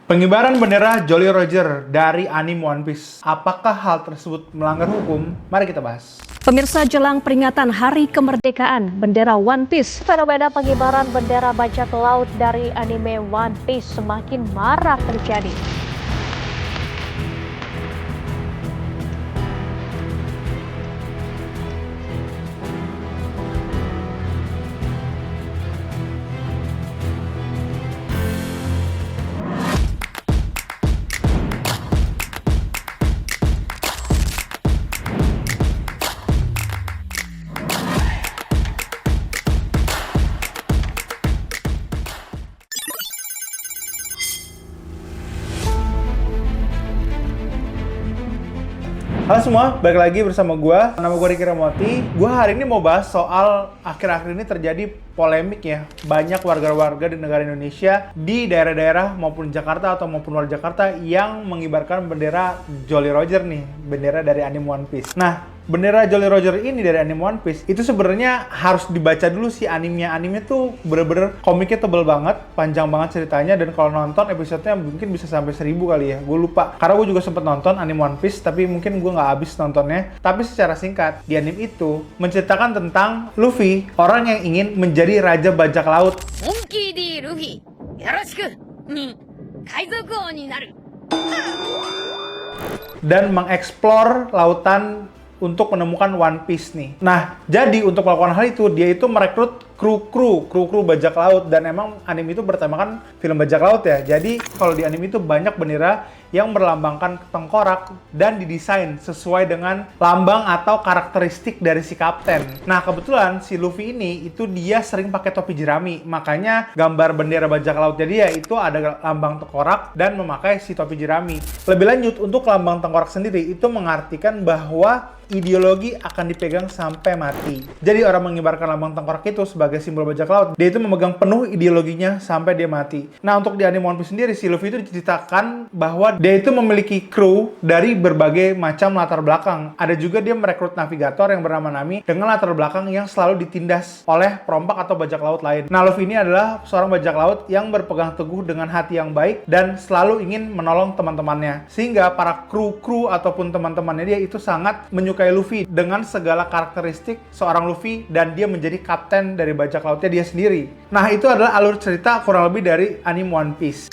Pengibaran bendera Jolly Roger dari anime One Piece. Apakah hal tersebut melanggar hukum? Mari kita bahas. Pemirsa, jelang peringatan Hari Kemerdekaan bendera One Piece, Fenomena pengibaran bendera bajak laut dari anime One Piece semakin marak terjadi. Halo semua, balik lagi bersama gue. Nama gue Ricky Ramoti. Gue hari ini mau bahas soal akhir-akhir ini terjadi polemik ya. Banyak warga-warga di negara Indonesia, di daerah-daerah maupun Jakarta atau maupun luar Jakarta yang mengibarkan bendera Jolly Roger nih, bendera dari anime One Piece. Nah, bendera Jolly Roger ini dari anime One Piece itu sebenarnya harus dibaca dulu sih animenya. Anime tuh bener-bener komiknya tebel banget, panjang banget ceritanya, dan kalau nonton episodenya mungkin bisa sampai 1000 kali ya. Gue lupa, karena gue juga sempet nonton anime One Piece, tapi mungkin gue nggak habis nontonnya. Tapi secara singkat, di anime itu menceritakan tentang Luffy, orang yang ingin menjadi raja bajak laut. Monkey D. Luffy, yoroshiku ni kaizoku o ni naru. Dan mengeksplor lautan untuk menemukan One Piece nih. Nah, jadi untuk melakukan hal itu, dia itu merekrut kru bajak laut, dan emang anime itu bertemakan film bajak laut ya. Jadi kalau di anime itu banyak bendera yang berlambangkan tengkorak dan didesain sesuai dengan lambang atau karakteristik dari si kapten. Nah, kebetulan si Luffy ini itu dia sering pakai topi jerami, makanya gambar bendera bajak lautnya dia itu ada lambang tengkorak dan memakai si topi jerami. Lebih lanjut, untuk lambang tengkorak sendiri itu mengartikan bahwa ideologi akan dipegang sampai mati. Jadi orang mengibarkan lambang tengkorak itu sebagai simbol bajak laut, dia itu memegang penuh ideologinya sampai dia mati. Nah, untuk di anime One Piece sendiri, si Luffy itu diceritakan bahwa dia itu memiliki kru dari berbagai macam latar belakang. Ada juga dia merekrut navigator yang bernama Nami dengan latar belakang yang selalu ditindas oleh perompak atau bajak laut lain. Nah, Luffy ini adalah seorang bajak laut yang berpegang teguh dengan hati yang baik dan selalu ingin menolong teman-temannya. Sehingga para kru ataupun teman-temannya dia itu sangat menyukai Luffy dengan segala karakteristik seorang Luffy, dan dia menjadi kapten dari bajak lautnya dia sendiri. Nah, itu adalah alur cerita kurang lebih dari anime One Piece.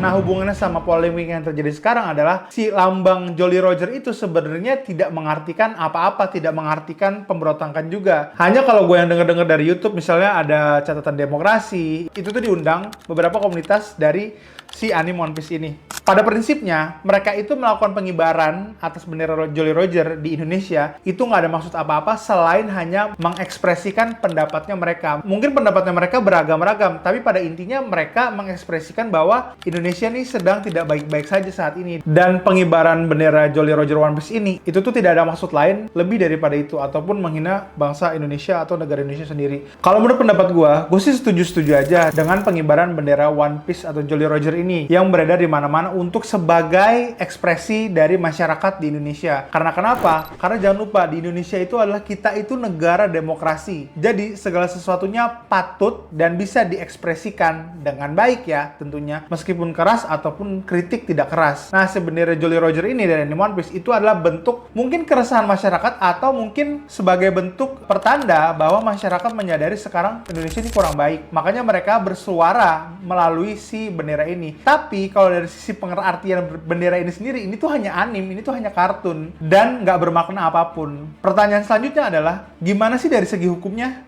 Nah, hubungannya sama polemik yang terjadi sekarang adalah si lambang Jolly Roger itu sebenarnya tidak mengartikan apa-apa, tidak mengartikan pemberontakan juga. Hanya kalau gue yang denger-denger dari YouTube, misalnya ada catatan demokrasi, itu tuh diundang beberapa komunitas dari si anime One Piece ini. Pada prinsipnya, mereka itu melakukan pengibaran atas bendera Jolly Roger di Indonesia itu nggak ada maksud apa-apa selain hanya mengekspresikan pendapatnya mereka. Mungkin pendapatnya mereka beragam-ragam, tapi pada intinya mereka mengekspresikan bahwa Indonesia nih sedang tidak baik-baik saja saat ini. Dan pengibaran bendera Jolly Roger One Piece ini, itu tuh tidak ada maksud lain lebih daripada itu, ataupun menghina bangsa Indonesia atau negara Indonesia sendiri. Kalau menurut pendapat gue sih setuju-setuju aja dengan pengibaran bendera One Piece atau Jolly Roger ini yang beredar di mana-mana untuk sebagai ekspresi dari masyarakat di Indonesia. Karena kenapa? Karena jangan lupa, di Indonesia itu adalah kita itu negara demokrasi. Jadi segala sesuatunya patut dan bisa diekspresikan dengan baik ya tentunya, meskipun keras ataupun kritik tidak keras. Nah, si bendera Jolly Roger ini dari anime One Piece itu adalah bentuk mungkin keresahan masyarakat, atau mungkin sebagai bentuk pertanda bahwa masyarakat menyadari sekarang Indonesia ini kurang baik. Makanya mereka bersuara melalui si bendera ini. Tapi kalau dari sisi pengertian bendera ini sendiri, ini tuh hanya anime, ini tuh hanya kartun, dan nggak bermakna apapun. Pertanyaan selanjutnya adalah, gimana sih dari segi hukumnya?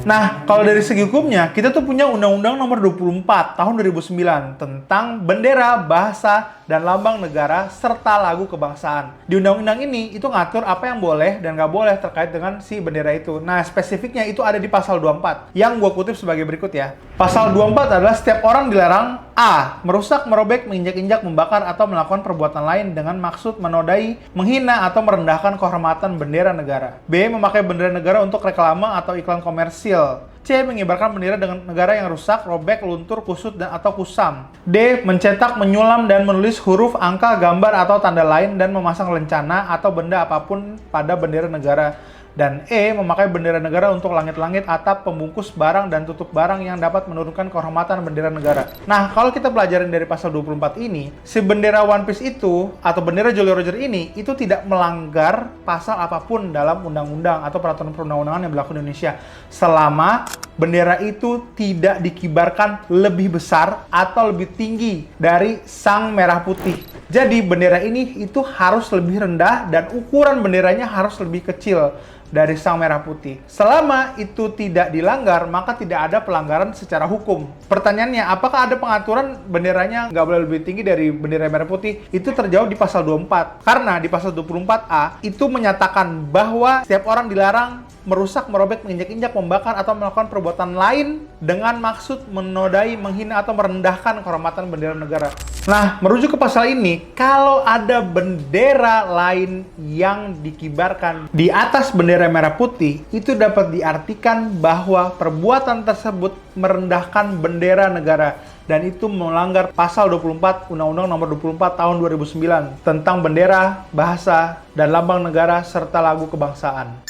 Nah, kalau dari segi hukumnya, kita tuh punya Undang-Undang Nomor 24 Tahun 2009 tentang bendera, bahasa, dan lambang negara serta lagu kebangsaan. Di undang-undang ini itu ngatur apa yang boleh dan nggak boleh terkait dengan si bendera itu. Nah, spesifiknya itu ada di pasal 24 yang gue kutip sebagai berikut ya. Pasal 24 adalah setiap orang dilarang A. Merusak, merobek, menginjak-injak, membakar, atau melakukan perbuatan lain dengan maksud menodai, menghina, atau merendahkan kehormatan bendera negara. B. Memakai bendera negara untuk reklame atau iklan komersil. C. Mengibarkan bendera dengan negara yang rusak, robek, luntur, kusut, dan atau kusam. D. Mencetak, menyulam, dan menulis huruf, angka, gambar, atau tanda lain dan memasang lencana atau benda apapun pada bendera negara. Dan E. Memakai bendera negara untuk langit-langit, atap, pembungkus barang, dan tutup barang yang dapat menurunkan kehormatan bendera negara. Nah, kalau kita pelajarin dari pasal 24 ini, si bendera One Piece itu, atau bendera Jolly Roger ini, itu tidak melanggar pasal apapun dalam undang-undang atau peraturan perundang-undangan yang berlaku di Indonesia. Selama bendera itu tidak dikibarkan lebih besar atau lebih tinggi dari sang merah putih. Jadi bendera ini itu harus lebih rendah dan ukuran benderanya harus lebih kecil dari sang merah putih. Selama itu tidak dilanggar, maka tidak ada pelanggaran secara hukum. Pertanyaannya, apakah ada pengaturan benderanya nggak boleh lebih tinggi dari bendera merah putih? Itu terjawab di pasal 24. Karena di pasal 24A itu menyatakan bahwa setiap orang dilarang merusak, merobek, menginjak-injak, membakar, atau melakukan perbuatan lain dengan maksud menodai, menghina, atau merendahkan kehormatan bendera negara. Nah, merujuk ke pasal ini, kalau ada bendera lain yang dikibarkan di atas bendera merah putih, itu dapat diartikan bahwa perbuatan tersebut merendahkan bendera negara. Dan itu melanggar pasal 24 Undang-Undang Nomor 24 Tahun 2009 tentang bendera, bahasa, dan lambang negara, serta lagu kebangsaan.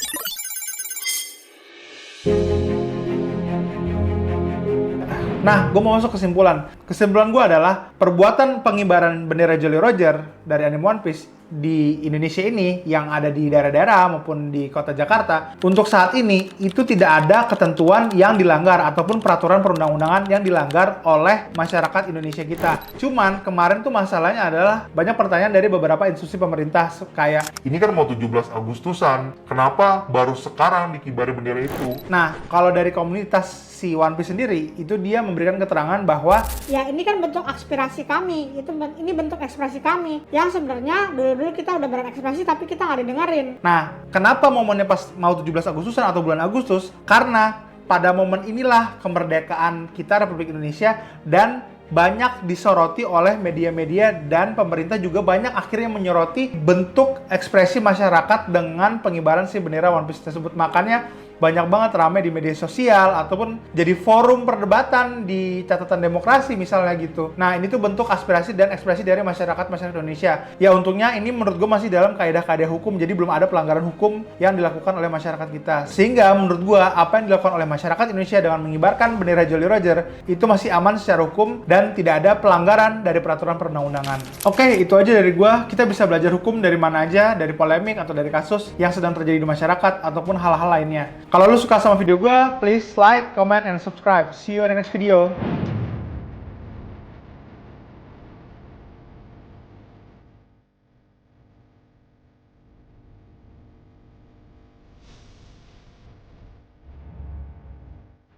Nah, gue mau masuk kesimpulan. Kesimpulan gue adalah perbuatan pengibaran bendera Jolly Roger dari anime One Piece di Indonesia ini yang ada di daerah-daerah maupun di kota Jakarta untuk saat ini itu tidak ada ketentuan yang dilanggar ataupun peraturan perundang-undangan yang dilanggar oleh masyarakat Indonesia kita. Cuman kemarin tuh masalahnya adalah banyak pertanyaan dari beberapa institusi pemerintah kayak Ini kan mau 17 Agustusan, kenapa baru sekarang dikibari bendera itu? Nah, kalau dari komunitas si One Piece sendiri, itu dia memberikan keterangan bahwa ya ini kan bentuk aspirasi kami, ini bentuk ekspresi kami yang sebenarnya dulu kita udah berekspresi tapi kita nggak didengerin. Nah, kenapa momennya pas mau 17 Agustusan atau bulan Agustus? Karena pada momen inilah kemerdekaan kita Republik Indonesia dan banyak disoroti oleh media-media dan pemerintah juga banyak akhirnya menyoroti bentuk ekspresi masyarakat dengan pengibaran si bendera One Piece tersebut. Makanya banyak banget ramai di media sosial ataupun jadi forum perdebatan di catatan demokrasi misalnya gitu. Nah, ini tuh bentuk aspirasi dan ekspresi dari masyarakat Indonesia. Ya untungnya ini menurut gue masih dalam kaedah-kaedah hukum, jadi belum ada pelanggaran hukum yang dilakukan oleh masyarakat kita. Sehingga menurut gue apa yang dilakukan oleh masyarakat Indonesia dengan mengibarkan bendera Jolly Roger itu masih aman secara hukum dan tidak ada pelanggaran dari peraturan perundang-undangan. Oke, itu aja dari gue. Kita bisa belajar hukum dari mana aja, dari polemik atau dari kasus yang sedang terjadi di masyarakat ataupun hal-hal lainnya. Kalau lu suka sama video gue, please like, comment, and subscribe. See you in the next video.